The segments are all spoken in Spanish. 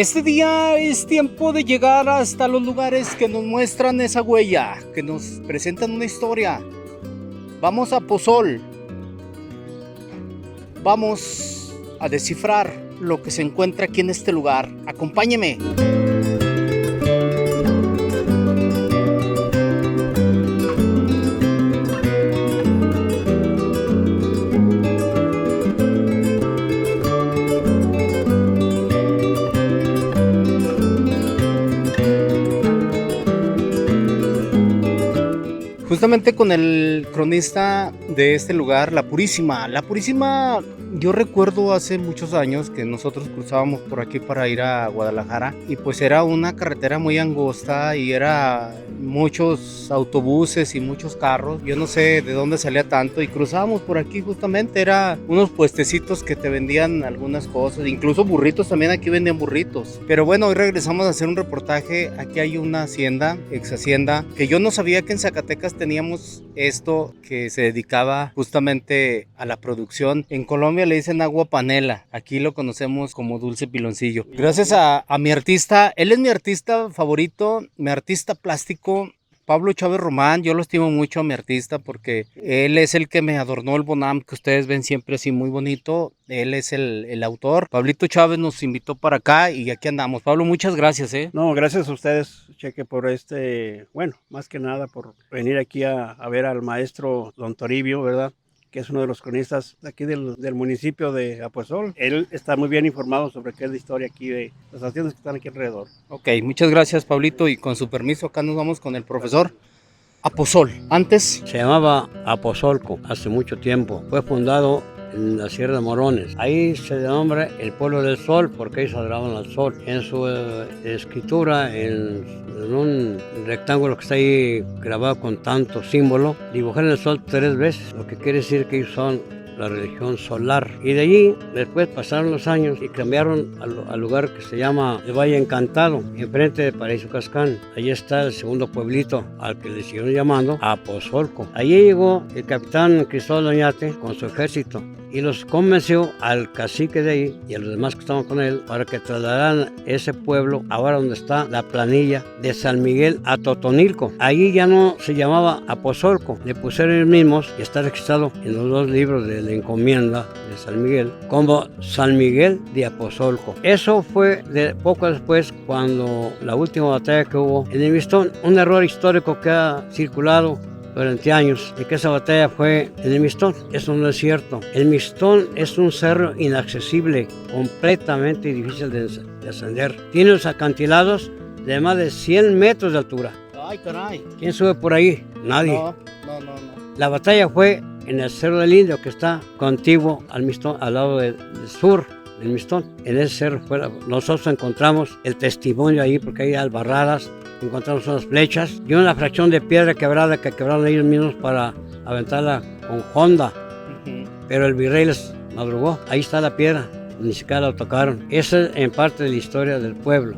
Este día es tiempo de llegar hasta los lugares que nos muestran esa huella, que nos presentan una historia. Vamos a Pozol. Vamos a descifrar lo que se encuentra aquí en este lugar. Acompáñeme. Justamente con el cronista de este lugar, La Purísima. La Purísima, yo recuerdo hace muchos años que nosotros cruzábamos por aquí para ir a Guadalajara y pues era una carretera muy angosta y era muchos autobuses y muchos carros. Yo no sé de dónde salía tanto y cruzábamos por aquí justamente. Era unos puestecitos que te vendían algunas cosas, incluso burritos también, aquí vendían burritos. Pero bueno, hoy regresamos a hacer un reportaje. Aquí hay una hacienda, ex hacienda, que yo no sabía que en Zacatecas teníamos esto que se dedicaba justamente a la producción. En Colombia le dicen agua panela, aquí lo conocemos como dulce piloncillo. Gracias a mi artista, él es mi artista favorito, mi artista plástico, Pablo Chávez Román. Yo lo estimo mucho a mi artista porque él es el que me adornó el Bonam que ustedes ven siempre así muy bonito. Él es el autor. Pablito Chávez nos invitó para acá y aquí andamos. Pablo, muchas gracias. No, gracias a ustedes, Cheque, por bueno, más que nada por venir aquí a ver al maestro Don Toribio, ¿verdad? Que es uno de los cronistas de aquí del municipio de Aposol. Él está muy bien informado sobre qué es la historia aquí de las haciendas que están aquí alrededor. Ok, muchas gracias, Pablito, y con su permiso acá nos vamos con el profesor. Aposol, antes se llamaba Apozolco, hace mucho tiempo. Fue fundado en la Sierra de Morones. Ahí se nombra el pueblo del sol porque ahí se adoraban al sol. En su escritura, en un rectángulo que está ahí grabado con tanto símbolo, dibujaron el sol 3 veces, lo que quiere decir que ellos son la religión solar. Y de allí después pasaron los años y cambiaron al lugar que se llama el Valle Encantado, enfrente de Paraíso Cascán. Allí está el segundo pueblito al que le siguieron llamando Apozolco. Allí llegó el capitán Cristóbal Oñate con su ejército y los convenció al cacique de ahí y a los demás que estaban con él para que trasladaran ese pueblo ahora donde está la planilla de San Miguel a Totonilco. Allí ya no se llamaba Apozolco, le pusieron ellos mismos y está registrado en los 2 libros de la encomienda de San Miguel como San Miguel de Apozolco. Eso fue poco después, cuando la última batalla que hubo en el Mistón. Un error histórico que ha circulado durante años de que esa batalla fue en el Mistón. Eso no es cierto. El Mistón es un cerro inaccesible, completamente difícil de ascender. Tiene los acantilados de más de 100 metros de altura. Ay, caray. ¿Quién sube por ahí? Nadie. No. La batalla fue en el Cerro del Indio, que está contiguo al Mistón, al lado del sur del Mistón. En ese cerro nosotros encontramos el testimonio ahí, porque hay albarradas, encontramos unas flechas y una fracción de piedra quebrada que quebraron ellos mismos para aventarla con honda. Pero el virrey les madrugó. Ahí está la piedra, ni siquiera la tocaron. Esa es en parte de la historia del pueblo.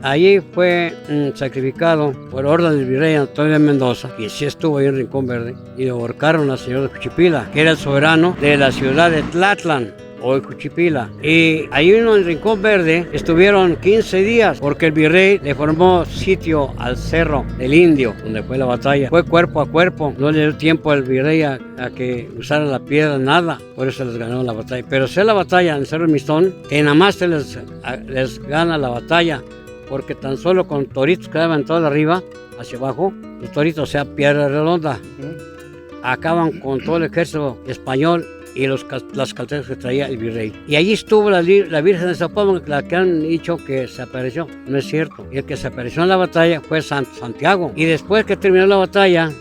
Allí fue sacrificado por orden del virrey Antonio de Mendoza, que sí estuvo ahí en Rincón Verde, y lo ahorcaron al señor de Juchipila, que era el soberano de la ciudad de Tlatlán, o de Juchipila. Y ahí en Rincón Verde estuvieron 15 días, porque el virrey le formó sitio al Cerro del Indio, donde fue la batalla. Fue cuerpo a cuerpo, no le dio tiempo al virrey a que usaran la piedra, nada. Por eso les ganó la batalla. Pero sé la batalla en el Cerro del Mistón, que nada más les gana la batalla, porque tan solo con toritos que daban todo arriba, hacia abajo, los toritos, o sea, piedra redonda, acaban con todo el ejército español y las calcetas que traía el virrey. Y allí estuvo la Virgen de Zapopan, la que han dicho que se apareció. No es cierto. Y el que se apareció en la batalla fue Santiago. Y después que terminó la batalla,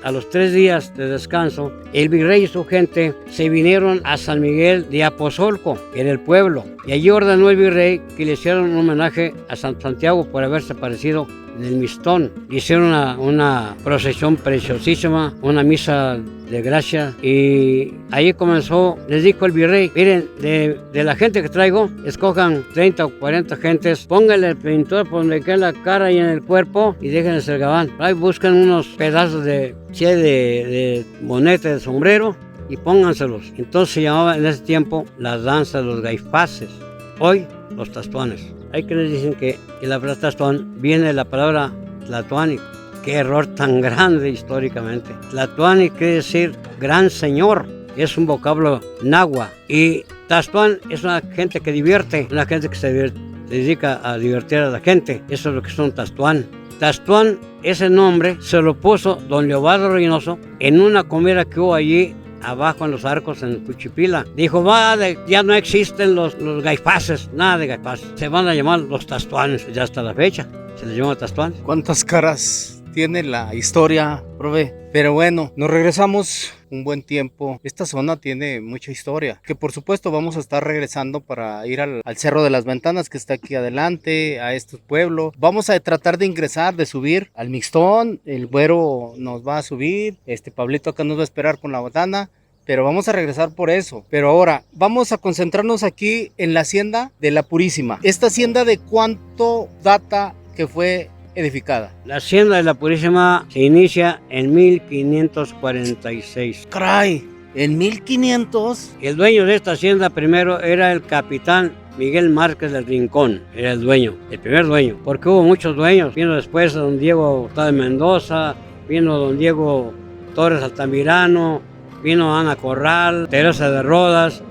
a los 3 días de descanso, el virrey y su gente se vinieron a San Miguel de Apozolco, que era el pueblo. Y allí ordenó el virrey que le hicieran un homenaje a San Santiago por haberse aparecido en el Mistón. Hicieron una procesión preciosísima, una misa de gracia, y ahí comenzó. Les dijo el virrey: miren, de la gente que traigo, escojan 30 o 40 gentes, pónganle el pintor por donde quede la cara y en el cuerpo y déjenles el gabán. Ahí buscan unos pedazos de monete de sombrero y pónganselos. Entonces se llamaba en ese tiempo la danza de los gaifaces. hoy los Tastuanes. Hay quienes dicen que la palabra Tastuán viene de la palabra Tlatoani. Qué error tan grande históricamente. Tlatoani quiere decir gran señor, es un vocablo náhuatl. Y Tastuán es una gente que divierte, una gente que se dedica a divertir a la gente. Eso es lo que son Tastuán. Tastuán, ese nombre se lo puso don Leobardo Reynoso en una comida que hubo allí abajo en los arcos en Cuchipila. Dijo, ya no existen los gaifases, nada de gaifases. Se van a llamar los Tastuanes, ya hasta la fecha. Se les llama Tastuanes. ¿Cuántas caras tiene la historia, profe? Pero bueno, nos regresamos un buen tiempo. Esta zona tiene mucha historia, que por supuesto vamos a estar regresando para ir al Cerro de las Ventanas, que está aquí adelante, a estos pueblos. Vamos a tratar de ingresar, de subir al Mixtón. El güero nos va a subir, Pablito acá nos va a esperar con la botana. Pero vamos a regresar por eso. Pero ahora vamos a concentrarnos aquí en la hacienda de La Purísima. ¿Esta hacienda de cuánto data que fue edificada? La hacienda de La Purísima se inicia en 1546. ¡Caray! ¿En 1500? El dueño de esta hacienda primero era el capitán Miguel Márquez del Rincón, era el dueño, el primer dueño, porque hubo muchos dueños. Vino después don Diego Hurtado de Mendoza, vino don Diego Torres Altamirano, vino Ana Corral, Teresa de Rodas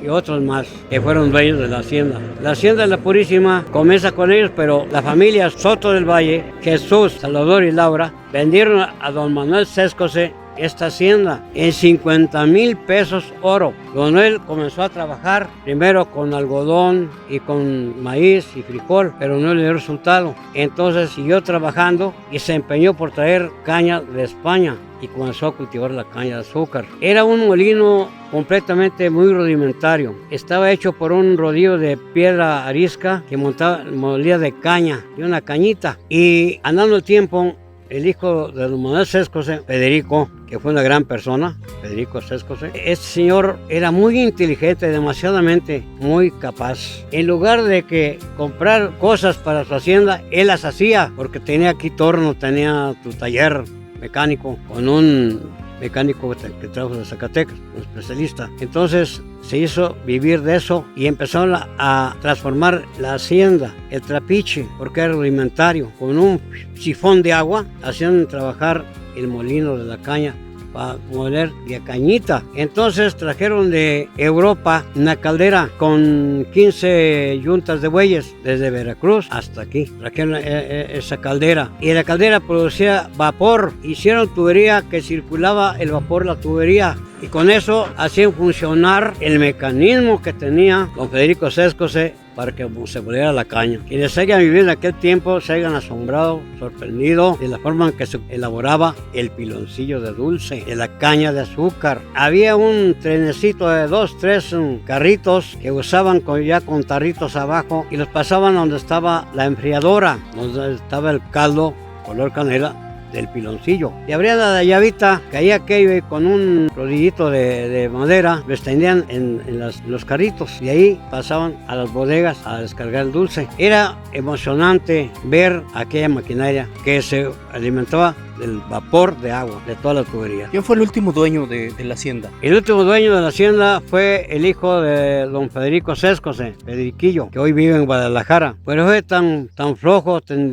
y otros más que fueron dueños de la hacienda. La hacienda de La Purísima comienza con ellos, pero la familia Soto del Valle, Jesús, Salvador y Laura, vendieron a don Manuel Sescose esta hacienda en 50,000 pesos oro. Don Manuel comenzó a trabajar primero con algodón y con maíz y frijol, pero no le dio resultado. Entonces siguió trabajando y se empeñó por traer caña de España y comenzó a cultivar la caña de azúcar. Era un molino completamente muy rudimentario. Estaba hecho por un rodillo de piedra arisca que molía de caña, de una cañita. Y andando el tiempo, el hijo de don Manuel Sescose, Federico, que fue una gran persona, Federico Sescose, este señor era muy inteligente, demasiadamente muy capaz. En lugar de que comprar cosas para su hacienda, él las hacía, porque tenía aquí torno, tenía su taller mecánico, con un mecánico que trajo de Zacatecas, un especialista. Entonces se hizo vivir de eso y empezaron a transformar la hacienda, el trapiche, porque era rudimentario. Con un sifón de agua hacían trabajar el molino de la caña para moler de cañita. Entonces trajeron de Europa una caldera con 15 yuntas de bueyes desde Veracruz hasta aquí. Trajeron esa caldera y la caldera producía vapor. Hicieron tubería que circulaba el vapor, la tubería, y con eso hacían funcionar el mecanismo que tenía don Federico Sescose para que se moliera la caña. Quienes hayan vivido en aquel tiempo se hayan asombrado, sorprendido de la forma en que se elaboraba el piloncillo de dulce, de la caña de azúcar. Había un trenecito de 2, 3 carritos que usaban ya con tarritos abajo y los pasaban donde estaba la enfriadora, donde estaba el caldo color canela del piloncillo. Y abrían la llavita, caía aquello y con un rodillito de madera lo extendían en los carritos y ahí pasaban a las bodegas a descargar el dulce. Era emocionante ver aquella maquinaria que se alimentaba del vapor de agua de toda la tubería. ¿Quién fue el último dueño de la hacienda? El último dueño de la hacienda fue el hijo de don Federico Sescose, Federiquillo, que hoy vive en Guadalajara. Pero fue tan flojo, tan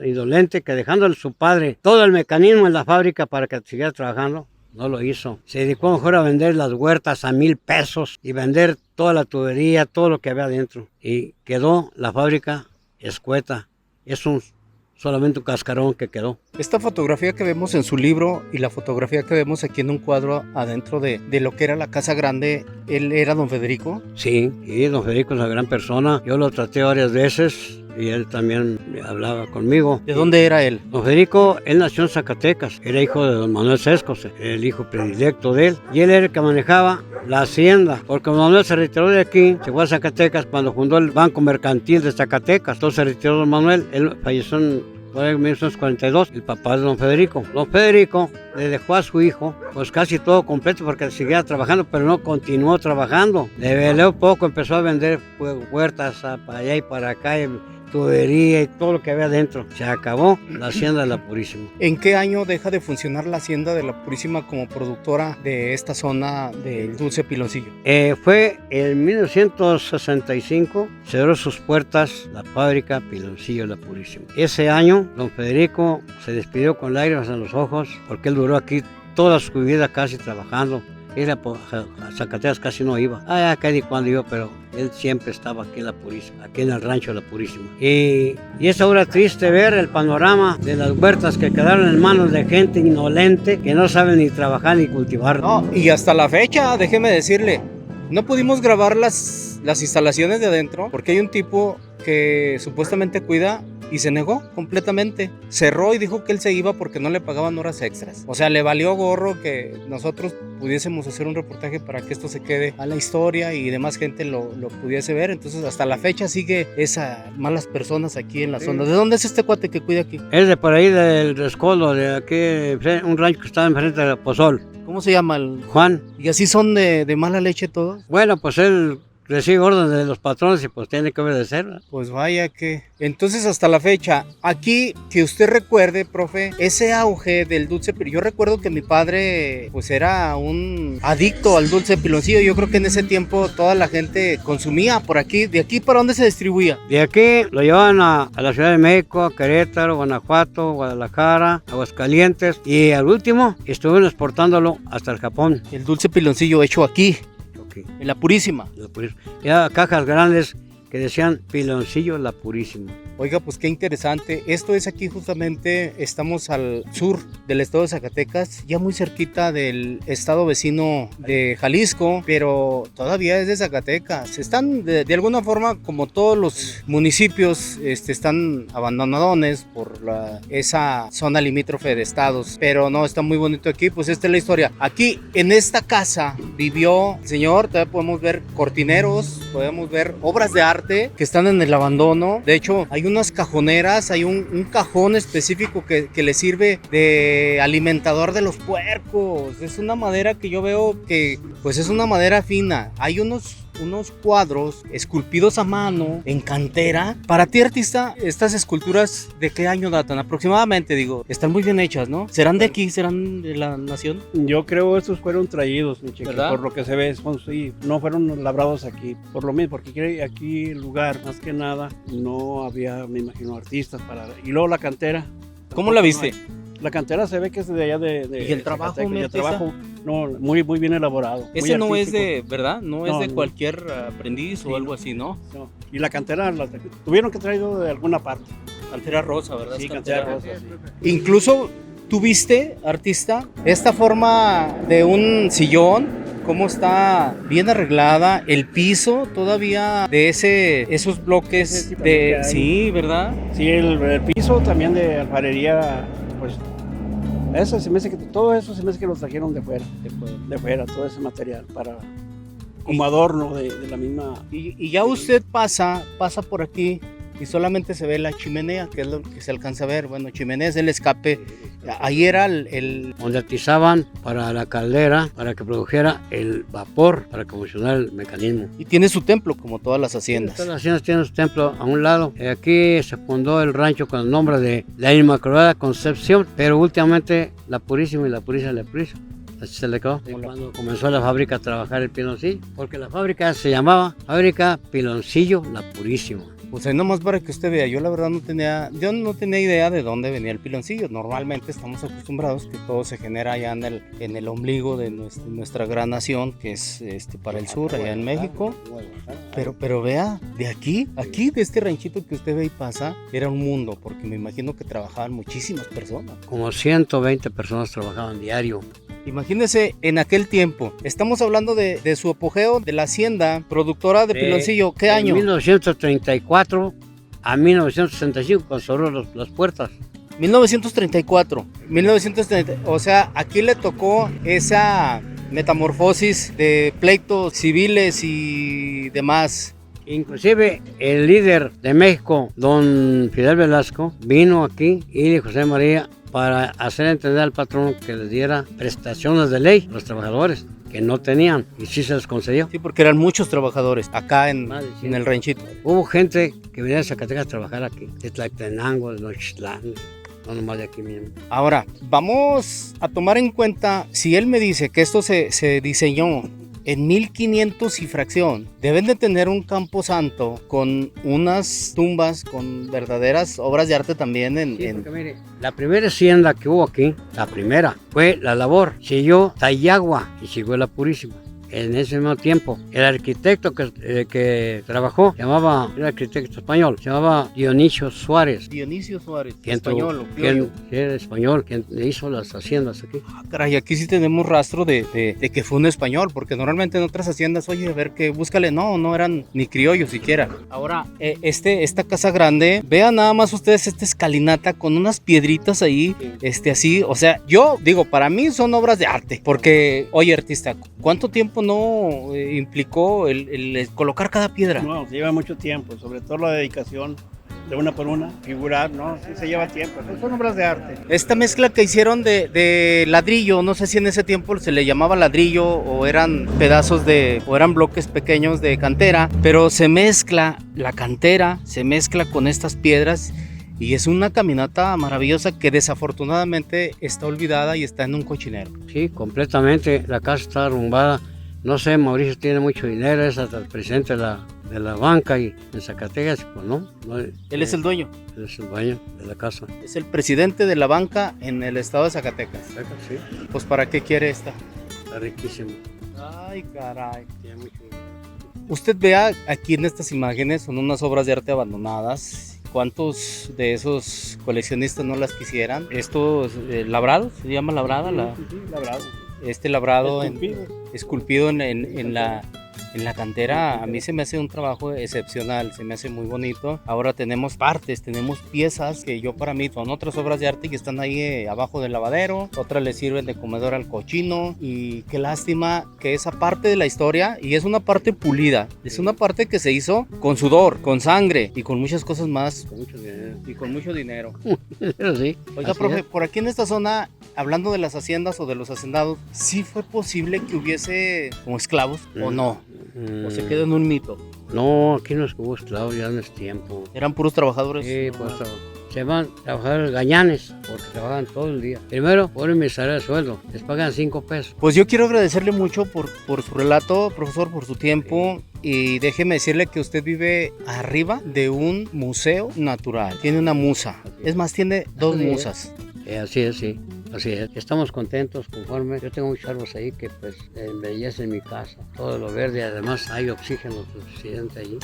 indolente, que dejándole su padre todo el mecanismo en la fábrica para que siguiera trabajando, no lo hizo. Se dedicó mejor a vender las huertas a 1,000 pesos y vender toda la tubería, todo lo que había adentro. Y quedó la fábrica escueta. Es solamente un cascarón que quedó. Esta fotografía que vemos en su libro y la fotografía que vemos aquí en un cuadro adentro de lo que era la Casa Grande, ¿él era don Federico? Sí, y don Federico es una gran persona. Yo lo traté varias veces y él también hablaba conmigo. ¿De dónde era él? Don Federico, él nació en Zacatecas, era hijo de don Manuel Sescose, el hijo predilecto de él, y él era el que manejaba la hacienda, porque don Manuel se retiró de aquí, se fue a Zacatecas cuando fundó el Banco Mercantil de Zacatecas. Entonces se retiró don Manuel, él falleció en 1942, el papá de don Federico. Don Federico le dejó a su hijo pues casi todo completo porque seguía trabajando, pero no continuó trabajando. Le veló poco, empezó a vender huertas para allá y para acá, tubería y todo lo que había adentro. Se acabó la hacienda de La Purísima. ¿En qué año deja de funcionar la hacienda de La Purísima como productora de esta zona del dulce piloncillo? Fue en 1965, cerró sus puertas la fábrica Piloncillo La Purísima. Ese año, don Federico se despidió con lágrimas en los ojos porque él duró aquí toda su vida casi trabajando. Era a Zacatecas casi no iba. Acá ni cuando iba, pero él siempre estaba aquí en La Purísima, aquí en el rancho de La Purísima. Y es ahora triste ver el panorama de las huertas que quedaron en manos de gente indolente que no sabe ni trabajar ni cultivar. No, y hasta la fecha, déjeme decirle, no pudimos grabar las instalaciones de adentro porque hay un tipo que supuestamente cuida y se negó completamente. Cerró y dijo que él se iba porque no le pagaban horas extras. O sea, le valió gorro que nosotros pudiésemos hacer un reportaje para que esto se quede a la historia y demás gente lo pudiese ver. Entonces, hasta la fecha sigue esas malas personas aquí en la zona. ¿De dónde es este cuate que cuida aquí? Es de por ahí del Rescoldo, de aquí, un rancho que está enfrente de Pozol. ¿Cómo se llama? Juan. ¿Y así son de mala leche todos? Bueno, pues él recibe órdenes de los patrones y pues tiene que obedecer, ¿verdad? Pues vaya que... Entonces hasta la fecha, aquí que usted recuerde, profe, ese auge del dulce, yo recuerdo que mi padre pues era un adicto al dulce piloncillo. Yo creo que en ese tiempo toda la gente consumía por aquí. ¿De aquí para dónde se distribuía? De aquí lo llevaban a la Ciudad de México, a Querétaro, Guanajuato, Guadalajara, Aguascalientes y al último estuvieron exportándolo hasta el Japón. El dulce piloncillo hecho aquí. En La Purísima. Ya cajas grandes que decían Piloncillo La Purísima. Oiga, pues qué interesante. Esto es aquí justamente, estamos al sur del estado de Zacatecas, ya muy cerquita del estado vecino de Jalisco, pero todavía es de Zacatecas. Están de alguna forma, como todos los municipios, están abandonadones por esa zona limítrofe de estados, pero no, está muy bonito aquí. Pues esta es la historia. Aquí en esta casa vivió el señor, todavía podemos ver cortineros, podemos ver obras de arte que están en el abandono. De hecho, hay unas cajoneras, hay un cajón específico que le sirve de alimentador de los puercos. Es una madera que yo veo que pues es una madera fina. Hay unos cuadros esculpidos a mano en cantera. Para ti, artista, estas esculturas ¿de qué año datan? Aproximadamente, digo, están muy bien hechas, ¿no? ¿Serán de aquí? ¿Serán de la nación? Yo creo estos fueron traídos, mi chico, ¿verdad? por lo que se ve, sí, no fueron labrados aquí, por lo mismo, porque aquí el lugar, más que nada, no había, me imagino, artistas para... Y luego la cantera. ¿Cómo la viste? La cantera se ve que es de allá de ¿Y el trabajo, Zacatecas, mi y el artista? trabajo, no, muy bien elaborado. Ese no es artístico. de, ¿verdad? No es No, de no. cualquier aprendiz Sí, o algo así, ¿no? No. Y la cantera tuvieron que traerlo de alguna parte. Cantera rosa, ¿verdad? Sí, Es cantera rosa, sí. Incluso tuviste, artista, esta forma de un sillón, cómo está bien arreglada, el piso todavía de esos bloques Ese tipo de... que hay. Sí, ¿verdad? Sí, el piso también de alfarería, pues, eso se me hace que todo eso se me hace que lo trajeron de fuera, todo ese material como adorno de la misma. Y ya usted pasa por aquí y solamente se ve la chimenea, que es lo que se alcanza a ver. Bueno, chimenea es el escape. Ahí era el... Donde atizaban para la caldera, para que produjera el vapor, para que funcionara el mecanismo. Y tiene su templo, como todas las haciendas. Todas las haciendas tienen su templo a un lado. Aquí se fundó el rancho con el nombre de la Inmaculada Concepción, pero últimamente La Purísima y La Purísima La Purísima. Así se le quedó. Cuando comenzó la fábrica a trabajar el piloncillo, porque la fábrica se llamaba Fábrica Piloncillo La Purísima. Pues ahí nomás para que usted vea, yo la verdad no tenía idea de dónde venía el piloncillo. Normalmente estamos acostumbrados que todo se genera allá en el ombligo de nuestra gran nación, que es para el sur, allá en México. Pero vea, de aquí, de este ranchito que usted ve y pasa, era un mundo, porque me imagino que trabajaban muchísimas personas. Como 120 personas trabajaban diario. Imagínese en aquel tiempo, estamos hablando de su apogeo de la hacienda productora de piloncillo. ¿Qué año? En 1934 a 1965 cuando cerró las puertas. 1934, o sea, aquí le tocó esa metamorfosis de pleitos civiles y demás. Inclusive el líder de México, don Fidel Velasco, vino aquí y José María para hacer entender al patrón que les diera prestaciones de ley a los trabajadores, que no tenían y sí se les concedió. Sí, porque eran muchos trabajadores acá en el ranchito. Hubo gente que venía de Zacatecas a trabajar aquí, de Tlaltenango, de Nochitlán, no nomás de aquí mismo. Ahora, vamos a tomar en cuenta, si él me dice que esto se diseñó en 1500 y fracción, deben de tener un camposanto con unas tumbas, con verdaderas obras de arte también Porque, mire, la primera hacienda que hubo aquí, la primera, fue La Labor, siguió Tayagua y siguió La Purísima. En ese mismo tiempo, el arquitecto que trabajó, era arquitecto español, se llamaba Dionisio Suárez. Dionisio Suárez, español. Era español, quien hizo las haciendas aquí. Ah, caray, aquí sí tenemos rastro de que fue un español, porque normalmente en otras haciendas, oye, a ver que búscale, no eran ni criollos siquiera. Ahora, esta casa grande, vean nada más ustedes esta escalinata con unas piedritas ahí, así, o sea, yo digo, para mí son obras de arte, porque, oye, artista, ¿cuánto tiempo no implicó el colocar cada piedra? No, se lleva mucho tiempo, sobre todo la dedicación de una por una, figurar, ¿no? Sí se lleva tiempo, son obras de arte. Esta mezcla que hicieron de ladrillo, no sé si en ese tiempo se le llamaba ladrillo o eran pedazos o eran bloques pequeños de cantera, pero se mezcla la cantera, se mezcla con estas piedras y es una caminata maravillosa que desafortunadamente está olvidada y está en un cochinero. Sí, completamente, la casa está arrumbada. No sé, Mauricio tiene mucho dinero, es hasta el presidente de la banca y en Zacatecas, pues no. Él es el dueño. Él es el dueño de la casa. Es el presidente de la banca en el estado de Zacatecas. Sí. Pues ¿para qué quiere esta? Está riquísimo. Ay, caray. Tiene mucho dinero. Usted vea aquí en estas imágenes, son unas obras de arte abandonadas. ¿Cuántos de esos coleccionistas no las quisieran? Estos labrados, se llama labrada, Sí, labrado. este labrado Esculpido. esculpido en la cantera, a mí se me hace un trabajo excepcional, se me hace muy bonito. Ahora tenemos partes, tenemos piezas que yo para mí son otras obras de arte que están ahí abajo del lavadero, otras le sirven de comedor al cochino y qué lástima que esa parte de la historia, y es una parte pulida, es una parte que se hizo con sudor, con sangre y con muchas cosas más. Con mucho dinero. Y con mucho dinero. Pero sí. Oiga, profe, por aquí en esta zona, hablando de las haciendas o de los hacendados, ¿sí fue posible que hubiese como esclavos o no? ¿O se quedó en un mito? No, aquí no hubo esclavos ya en ese tiempo. ¿Eran puros trabajadores? Sí, pues se van a trabajar gañanes porque trabajan todo el día. Primero, ponen mi salario de sueldo, les pagan 5 pesos. Pues yo quiero agradecerle mucho por su relato, profesor, por su tiempo. Y déjeme decirle que usted vive arriba de un museo natural. Tiene una musa. Es más, tiene 2 musas. Así es, sí. Así es. Estamos contentos, conformes. Yo tengo muchos árboles ahí que pues embellecen mi casa. Todo lo verde, además hay oxígeno suficiente allí.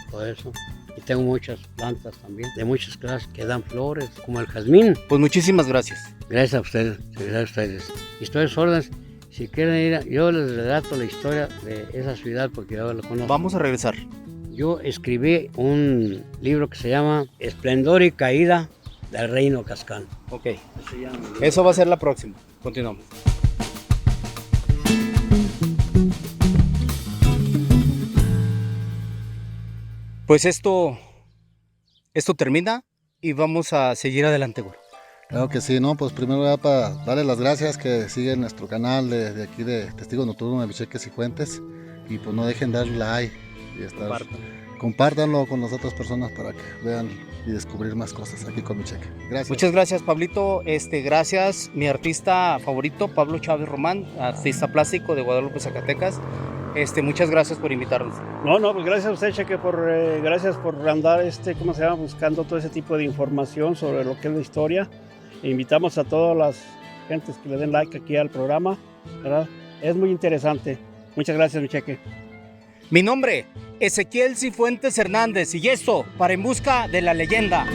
Todo eso. Y tengo muchas plantas también, de muchas clases que dan flores, como el jazmín. Pues muchísimas gracias. Gracias a ustedes, gracias a ustedes. Y estoy a sus órdenes. Si quieren ir, yo les relato la historia de esa ciudad porque yo la conozco. Vamos a regresar. Yo escribí un libro que se llama Esplendor y Caída del Reino Cascán. Ok. Eso va a ser la próxima. Continuamos. Pues esto termina y vamos a seguir adelante, güey. Claro que sí, ¿no? Pues primero ya para darles las gracias que siguen nuestro canal de aquí de Testigos Nocturnos de Micheques y Fuentes. Y pues no dejen dar like y compártanlo con las otras personas para que vean y descubrir más cosas aquí con Micheque. Gracias. Muchas gracias, Pablito. Gracias, mi artista favorito, Pablo Chávez Román, artista plástico de Guadalupe, Zacatecas. Muchas gracias por invitarnos. No, pues gracias a usted, Cheque, gracias por andar, buscando todo ese tipo de información sobre lo que es la historia. E invitamos a todas las gentes que le den like aquí al programa, ¿verdad? Es muy interesante. Muchas gracias, mi Cheque. Mi nombre, Ezequiel Cifuentes Hernández, y esto para En Busca de la Leyenda.